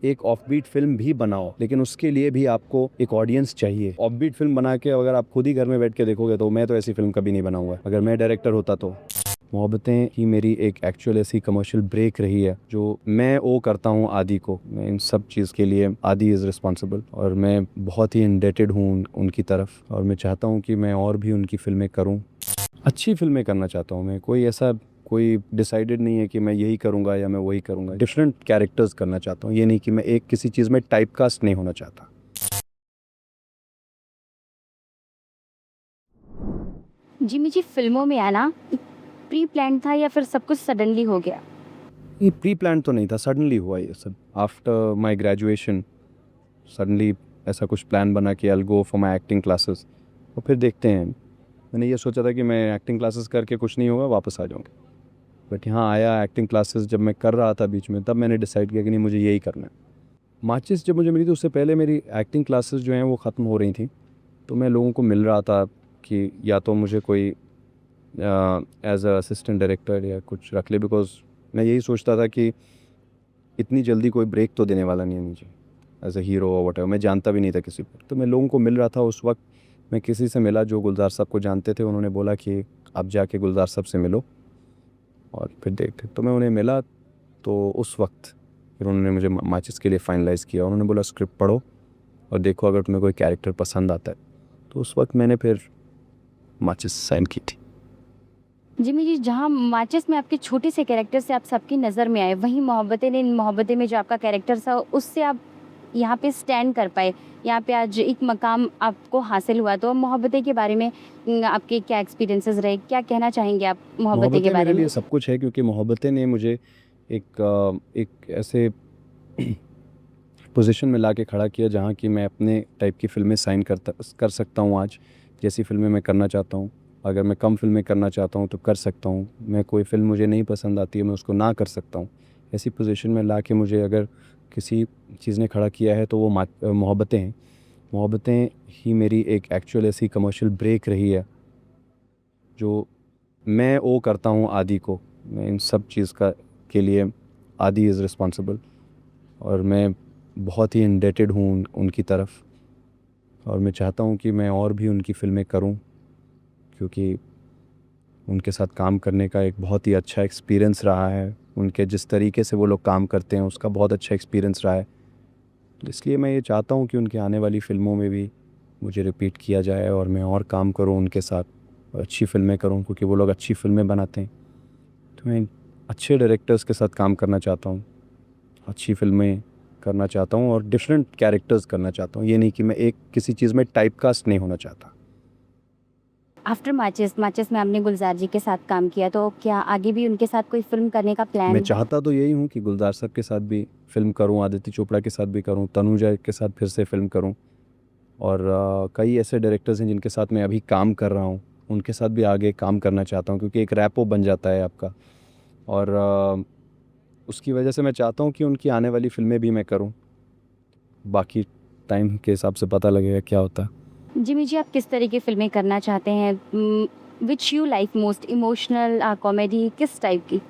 एक offbeat film भी बनाओ, लेकिन उसके लिए भी आपको एक ऑडियंस चाहिए। ऑफबीट फिल्म बना के अगर आप खुद ही घर में बैठ के देखोगे तो मैं तो ऐसी फिल्म कभी नहीं बनाऊंगा अगर मैं डायरेक्टर होता तो। मोहब्बतें ही मेरी एक एक्चुअल ऐसी कमर्शियल ब्रेक रही है जो मैं ओ करता हूँ आदि को। मैं इन सब चीज़ के लिए आदि इज़ रिस्पॉन्सिबल, और मैं बहुत ही इंडेटेड हूँ उनकी तरफ, और मैं चाहता हूँ कि मैं और भी उनकी फ़िल्में करूँ। अच्छी फिल्में करना चाहता हूँ मैं, कोई डिसाइडेड नहीं है कि मैं यही करूँगा या मैं वही करूँगा। डिफरेंट कैरेक्टर्स करना चाहता हूँ, ये नहीं कि मैं एक किसी चीज़ में टाइपकास्ट नहीं होना चाहता। जिमी जी, फिल्मों में आना प्री प्लान था या फिर सब कुछ सडनली हो गया? ये प्री प्लान तो नहीं था, सडनली हुआ ये सब। आफ्टर माई ग्रेजुएशन सडनली ऐसा कुछ प्लान बना कि I go for my acting classes, और फिर देखते हैं। मैंने ये सोचा था कि मैं एक्टिंग क्लासेस करके कुछ नहीं होगा, वापस आ जाऊँगा। बट यहाँ आया एक्टिंग क्लासेस जब मैं कर रहा था बीच में, तब मैंने डिसाइड किया कि नहीं, मुझे यही करना है। माचिस जब मुझे मिली थी उससे पहले मेरी एक्टिंग क्लासेस जो हैं वो ख़त्म हो रही थी, तो मैं लोगों को मिल रहा था कि या तो मुझे कोई एज अ असिस्टेंट डायरेक्टर या कुछ रख ले, बिकॉज मैं यही सोचता था कि इतनी जल्दी कोई ब्रेक तो देने वाला नहीं है मुझे एज अ हीरो और वट। मैं जानता भी नहीं था किसी पर, तो मैं लोगों को मिल रहा था। उस वक्त मैं किसी से मिला जो गुलजार साहब को जानते थे, उन्होंने बोला कि आप जाके गुलजार साहब से मिलो और फिर देखते। तो मैं उन्हें मिला, तो उस वक्त फिर उन्होंने मुझे माचिस के लिए फाइनलाइज़ किया। उन्होंने बोला स्क्रिप्ट पढ़ो और देखो अगर तुम्हें कोई कैरेक्टर पसंद आता है। तो उस वक्त मैंने फिर माचिस साइन की थी। जिमी जी, जहाँ माचिस में आपके छोटे से कैरेक्टर से आप सबकी नज़र में आए, वहीं मोहब्बतें में जो आपका कैरेक्टर था उससे आप यहाँ पे स्टैंड कर पाए, यहाँ पे आज एक मकाम आपको हासिल हुआ। तो मोहब्बतें के बारे में आपके क्या एक्सपीरियंसेस रहे, क्या कहना चाहेंगे आप मोहब्बतें के मोहब्बतें बारे मेरे में? लिए सब कुछ है, क्योंकि मोहब्बतें ने मुझे एक ऐसे पोजीशन में ला के खड़ा किया जहाँ की मैं अपने टाइप की फ़िल्में साइन कर सकता हूँ आज, जैसी फ़िल्में मैं करना चाहता हूँ। अगर मैं कम फ़िल्में करना चाहता हूँ तो कर सकता हूँ। मैं कोई फ़िल्म मुझे नहीं पसंद आती है, मैं उसको ना कर सकता हूँ। ऐसी पोजीशन में ला के मुझे अगर किसी चीज़ ने खड़ा किया है तो वो मोहब्बतें हैं। मोहब्बतें ही मेरी एक एक्चुअल ऐसी कमर्शियल ब्रेक रही है जो मैं ओ करता हूँ आदि को। मैं इन सब चीज़ के लिए आदि इज़ रिस्पॉन्सिबल, और मैं बहुत ही इंडेटेड हूँ उनकी तरफ, और मैं चाहता हूँ कि मैं और भी उनकी फ़िल्में करूँ, क्योंकि उनके साथ काम करने का एक बहुत ही अच्छा एक्सपीरियंस रहा है। उनके जिस तरीके से वो लोग काम करते हैं उसका बहुत अच्छा एक्सपीरियंस रहा है। तो इसलिए मैं ये चाहता हूँ कि उनकी आने वाली फ़िल्मों में भी मुझे रिपीट किया जाए और मैं और काम करूँ उनके साथ, और अच्छी फ़िल्में करूँ, क्योंकि वो लोग अच्छी फ़िल्में बनाते हैं। तो मैं अच्छे डायरेक्टर्स के साथ काम करना चाहता हूँ, अच्छी फ़िल्में करना चाहता हूँ और डिफरेंट कैरेक्टर्स करना चाहता हूँ। ये नहीं कि मैं एक किसी चीज़ में टाइपकास्ट नहीं होना चाहता। आफ्टर माचिस में आपने गुलजार जी के साथ काम किया, तो क्या आगे भी उनके साथ कोई फ़िल्म करने का मैं प्लान है? चाहता तो यही हूँ कि गुलजार साहब के साथ भी फ़िल्म करूँ, आदित्य चोपड़ा के साथ भी करूँ, तनुजा के साथ फिर से फ़िल्म करूँ, और कई ऐसे डायरेक्टर्स हैं जिनके साथ मैं अभी काम कर रहा हूँ, उनके साथ भी आगे काम करना चाहता हूँ, क्योंकि एक रैपो बन जाता है आपका। और उसकी वजह से मैं चाहता हूँ कि उनकी आने वाली फ़िल्में भी मैं करूँ। बाकी टाइम के हिसाब से पता लगेगा क्या होता है। जिमी जी, आप किस तरह की फ़िल्में करना चाहते हैं? Which you like most, emotional, comedy, किस टाइप की?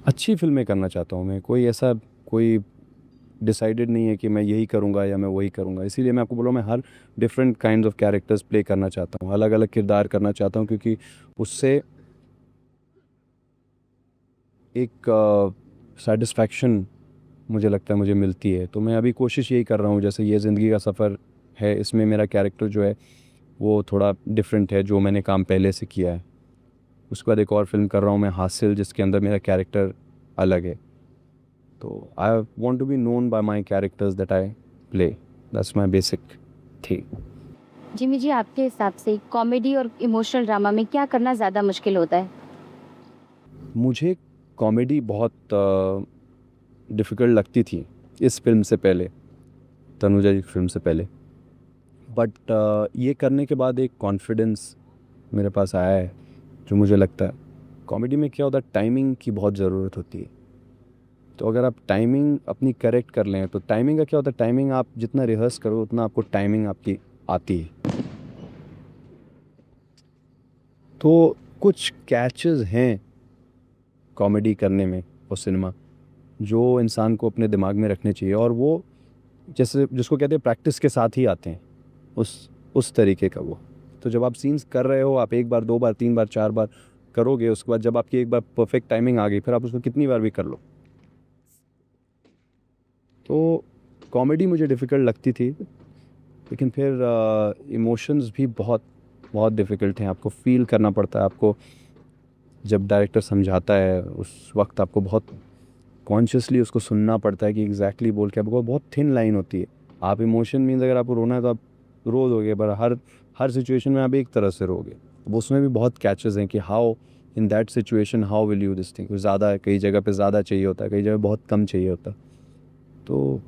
अच्छी फ़िल्में करना चाहता हूँ मैं, कोई डिसाइडेड नहीं है कि मैं यही करूँगा या मैं वही करूँगा। इसीलिए मैं आपको बोल रहा हूँ, मैं हर different kinds of characters play करना चाहता हूँ, अलग-अलग किरदार करना चाहता हूँ, क्योंकि उससे एक सैटिस्फैक्शन मुझे लगता है मुझे मिलती है। तो मैं अभी कोशिश यही कर रहा हूँ, जैसे ये ज़िंदगी का सफ़र है, इसमें मेरा कैरेक्टर जो है वो थोड़ा डिफरेंट है जो मैंने काम पहले से किया है। उसके बाद एक और फ़िल्म कर रहा हूँ मैं, हासिल, जिसके अंदर मेरा कैरेक्टर अलग है। तो I want to be known by my characters that I play. That's my basic थी। जिमी जी, आपके हिसाब से कॉमेडी और इमोशनल ड्रामा में क्या करना ज़्यादा मुश्किल होता है? मुझे कॉमेडी बहुत डिफ़िकल्ट लगती थी इस फ़िल्म से पहले, तनुजा जी की फ़िल्म से पहले। बट ये करने के बाद एक कॉन्फिडेंस मेरे पास आया है, जो मुझे लगता है कॉमेडी में क्या होता है, टाइमिंग की बहुत ज़रूरत होती है। तो अगर आप टाइमिंग अपनी करेक्ट कर लें, तो टाइमिंग का क्या होता है, टाइमिंग आप जितना रिहर्स करो उतना आपको टाइमिंग आपकी आती है। तो कुछ कैचेस हैं कॉमेडी करने में और सिनेमा, जो इंसान को अपने दिमाग में रखने चाहिए, और वो जैसे जिसको कहते हैं प्रैक्टिस के साथ ही आते हैं, उस तरीके का वो। तो जब आप सीन्स कर रहे हो, आप 1 बार 2 बार 3 बार 4 बार करोगे, उसके बाद जब आपकी एक बार परफेक्ट टाइमिंग आ गई, फिर आप उसको कितनी बार भी कर लो। तो कॉमेडी मुझे डिफ़िकल्ट लगती थी, लेकिन फिर इमोशंस भी बहुत बहुत डिफ़िकल्ट हैं। आपको फ़ील करना पड़ता है, आपको जब डायरेक्टर समझाता है उस वक्त आपको बहुत कॉन्शियसली उसको सुनना पड़ता है कि एग्जैक्टली बोल के, आपको बहुत थिन लाइन होती है। आप इमोशन मीन्स अगर आपको रोना है तो आप रो दोगे, पर हर सिचुएशन में आप एक तरह से रोगे। अब उसमें भी बहुत कैचेस हैं कि how in that situation how will you this thing. ज़्यादा कई जगह पे ज़्यादा चाहिए होता है, कई जगह बहुत कम चाहिए होता है। तो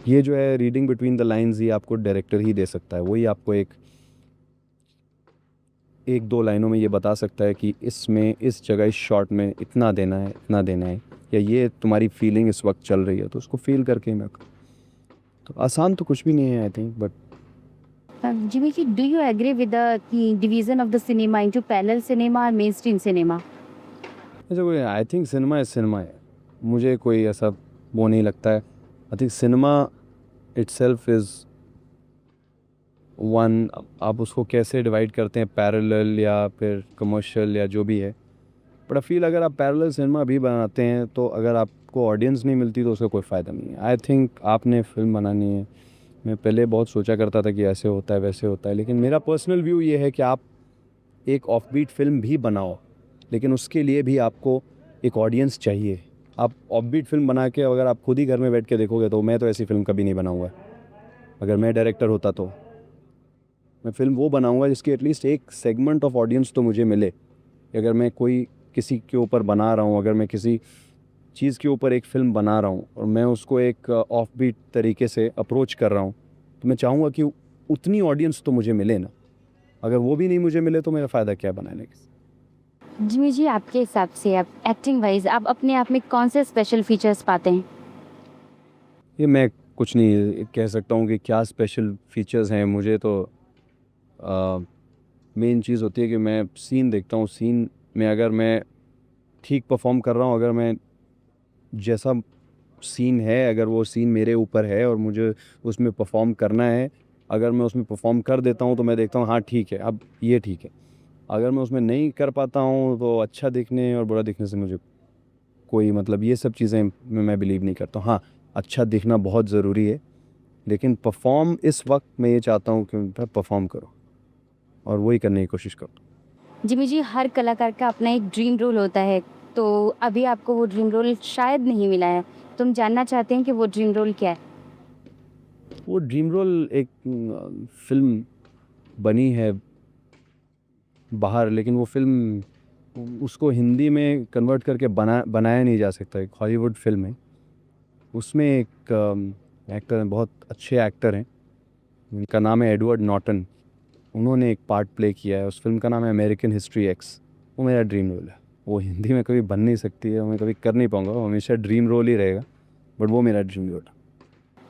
ये जो है रीडिंग बिटवीन द लाइंस, ये आपको डायरेक्टर ही दे सकता है। वही आपको एक दो लाइनों में ये बता सकता है कि इसमें इस जगह इस शॉट में इतना देना है, इतना देना है, या ये तुम्हारी फीलिंग इस वक्त चल रही है, तो उसको फील करके ही मैं तो आसान तो कुछ भी नहीं है I think, but Jimmy ji, do you agree with the division of the cinema into parallel cinema और mainstream cinema? ऐसा कोई, आई थिंक सिनेमा है। मुझे कोई ऐसा वो नहीं लगता है। I think cinema itself is one. आप उसको कैसे डिवाइड करते हैं, पैरेलल या फिर कमर्शियल या जो भी है, बट आई फील अगर आप पैरेलल सिनेमा भी बनाते हैं तो अगर आपको ऑडियंस नहीं मिलती तो उसका कोई फ़ायदा नहीं है। आई थिंक आपने फिल्म बनानी है, मैं पहले बहुत सोचा करता था कि ऐसे होता है वैसे होता है, लेकिन मेरा पर्सनल व्यू ये है कि आप एक ऑफबीट फिल्म भी बनाओ, लेकिन उसके लिए भी आपको एक ऑडियंस चाहिए। आप ऑफबीट फिल्म बना के अगर आप खुद ही घर में बैठ के देखोगे, तो मैं तो ऐसी फिल्म कभी नहीं बनाऊंगा। अगर मैं डायरेक्टर होता तो मैं फिल्म वो बनाऊंगा जिसकी एटलीस्ट एक सेगमेंट ऑफ ऑडियंस तो मुझे मिले। अगर मैं कोई किसी के ऊपर बना रहा हूँ, अगर मैं किसी चीज़ के ऊपर एक फ़िल्म बना रहा हूँ और मैं उसको एक ऑफबीट तरीके से अप्रोच कर रहा हूँ, तो मैं चाहूँगा कि उतनी ऑडियंस तो मुझे मिले ना। अगर वो भी नहीं मुझे मिले तो मेरा फ़ायदा क्या बनाने का। जिमी जी, आपके हिसाब से आप एक्टिंग वाइज आप अपने आप में कौन से स्पेशल फीचर्स पाते हैं? ये मैं कुछ नहीं कह सकता हूँ कि क्या स्पेशल फीचर्स हैं। मुझे तो मेन चीज़ होती है कि मैं सीन देखता हूँ, सीन में अगर मैं ठीक परफॉर्म कर रहा हूँ, अगर मैं जैसा सीन है, अगर वो सीन मेरे ऊपर है और मुझे उसमें परफॉर्म करना है, अगर मैं उसमें परफॉर्म कर देता हूँ तो मैं देखता हूँ हाँ ठीक है, अब ये ठीक है। अगर मैं उसमें नहीं कर पाता हूँ तो अच्छा दिखने और बुरा दिखने से मुझे कोई मतलब, ये सब चीज़ें में मैं बिलीव नहीं करता हूँ। हाँ, अच्छा दिखना बहुत ज़रूरी है, लेकिन परफॉर्म इस वक्त मैं ये चाहता हूँ कि मैं परफॉर्म करो और वही करने की कोशिश करो। जिमी जी, हर कलाकार का अपना एक ड्रीम रोल होता है, तो अभी आपको वो ड्रीम रोल शायद नहीं मिला है, तो हम जानना चाहते हैं कि वो ड्रीम रोल क्या है? वो ड्रीम रोल एक फिल्म बनी है बाहर, लेकिन वो फिल्म उसको हिंदी में कन्वर्ट करके बनाया नहीं जा सकता। एक हॉलीवुड फिल्म है, उसमें एक एक्टर हैं, बहुत अच्छे एक्टर हैं, उनका नाम है एडवर्ड नॉर्टन। उन्होंने एक पार्ट प्ले किया है, उस फिल्म का नाम है अमेरिकन हिस्ट्री एक्स। वो मेरा ड्रीम रोल है। वो हिंदी में कभी बन नहीं सकती है, मैं कभी कर नहीं पाऊँगा, वो हमेशा ड्रीम रोल ही रहेगा, बट वो मेरा ड्रीम रोल है।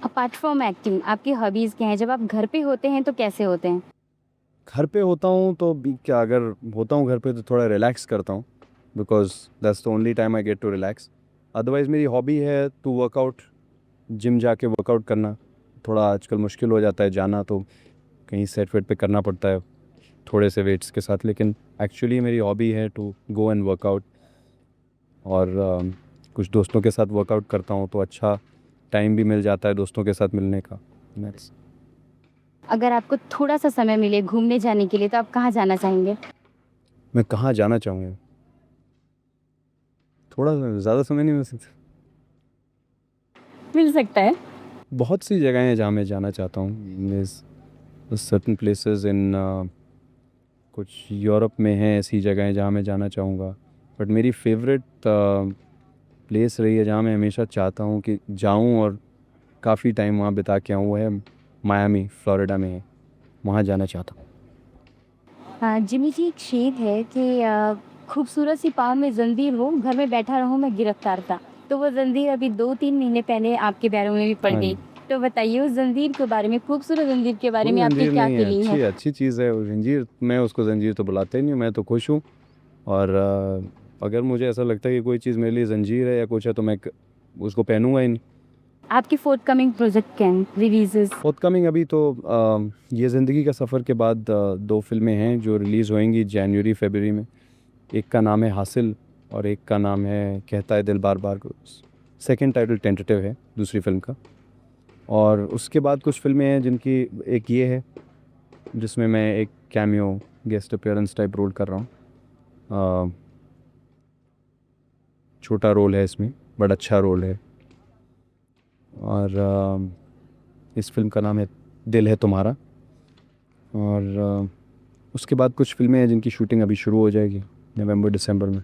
अपार्ट फ्रॉम एक्टिंग आपकी हॉबीज़ क्या हैं? जब आप घर पे होते हैं तो कैसे होते हैं? घर पे होता हूँ तो भी क्या, अगर होता हूँ घर पे तो थोड़ा रिलैक्स करता हूँ, because that's the only time I get to relax. Otherwise मेरी हॉबी है टू वर्कआउट, जिम जाके वर्कआउट करना। थोड़ा आजकल मुश्किल हो जाता है जाना, तो कहीं सेट वेट पे करना पड़ता है थोड़े से वेट्स के साथ, लेकिन एक्चुअली मेरी हॉबी है टू गो एंड वर्कआउट। और कुछ दोस्तों के साथ वर्कआउट करता हूँ तो अच्छा टाइम भी मिल जाता है दोस्तों के साथ मिलने का। नेक्स्ट, अगर आपको थोड़ा सा समय मिले घूमने जाने के लिए तो आप कहाँ जाना चाहेंगे? मैं कहाँ जाना चाहूँगा, थोड़ा ज़्यादा समय नहीं मिल सकता। मिल सकता है। बहुत सी जगह हैं जहाँ मैं जाना चाहता हूँ। सर्टन प्लेसेस इन कुछ यूरोप में हैं ऐसी जगहें जहाँ मैं जाना चाहूँगा, बट मेरी फेवरेट प्लेस रही है जहाँ मैं हमेशा चाहता हूँ कि जाऊँ और काफ़ी टाइम वहाँ बिता के आऊँ, वो है मायामी, फ्लोरिडा में है। वहाँ जाना चाहता हूँ। हाँ, जिमी जी, एक शेर है कि खूबसूरत सी पाँव में ज़ंजीर हो, घर में बैठा रहूँ मैं गिरफ्तार था। तो वो ज़ंजीर अभी 2-3 महीने पहले आपके पैरों में भी पड़ हाँ गई। जी। तो बताइए उस ज़ंजीर के बारे में, खूबसूरत ज़ंजीर के बारे कोई में आपकी जंजीर क्या नहीं है, फीलिंग है? अच्छी चीज़ है वो जंजीर। मैं उसको जंजीर तो बुलाता ही नहीं हूँ, मैं तो खुश हूँ। और अगर मुझे ऐसा लगता है कि कोई चीज़ मेरे लिए जंजीर है या कुछ है, तो मैं उसको पहनूंगा ही नहीं। आपकी forthcoming project can releases? Forthcoming अभी तो ये ज़िंदगी का सफ़र के बाद 2 फिल्में हैं जो रिलीज़ होएंगी जनवरी फरवरी में। एक का नाम है हासिल और एक का नाम है कहता है दिल बार बार। सेकंड टाइटल टेंटेटिव है दूसरी फिल्म का। और उसके बाद कुछ फिल्में हैं जिनकी एक ये है जिसमें मैं एक cameo guest appearance type role कर रहा हूँ। छोटा रोल है इसमें, बड़ा अच्छा रोल है। और इस फिल्म का नाम है दिल है तुम्हारा। और उसके बाद कुछ फिल्में हैं जिनकी शूटिंग अभी शुरू हो जाएगी नवंबर दिसंबर में।